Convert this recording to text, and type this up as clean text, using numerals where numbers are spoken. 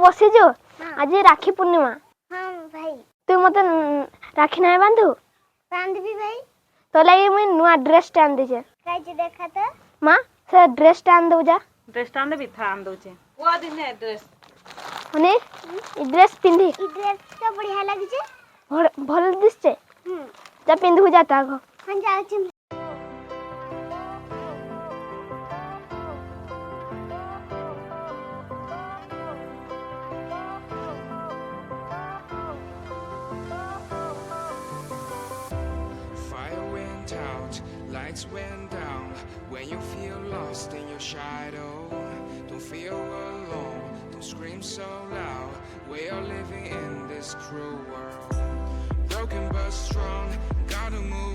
ବସିଛୁ ଆଜି ରାକ୍ଷୀ ପୂର୍ଣ୍ଣିମା ହଁ ଭାଇ ତୁ ମତେ ରାକ୍ଷୀ ନାହିଁ ବାନ୍ଧୁ ବାନ୍ଧିବି ଭାଇ ତୋ ଲାଗି ମୁଇଁ ନୂଆ ଡ୍ରେସଟେ ଆଣିଦେଇଛେ କାଇଛି ଦେଖା ତ ମା ସେ ଡ୍ରେସଟା ଆଣିଦେବୁ ଯା ଡ୍ରେସଟା ଆଣିଦେବି ଥା ଆଣିଦେଉଛି ପୁଅ ଦିନେ ଡ୍ରେସ ମାନେ ଏ ଡ୍ରେସ ପିନ୍ଧି ଏ ଡ୍ରେସ ତ ବଢିଆ ଲାଗୁଛି ଭଲ ଦିଶଛେ ଯା ପିନ୍ଧିବୁ ଯା ତା ଘ ହଁ ଯାଉଛି Lights went down when you feel lost in your shadow. Don't feel alone, don't scream so loud. We are living in this cruel world. Broken but strong, gotta move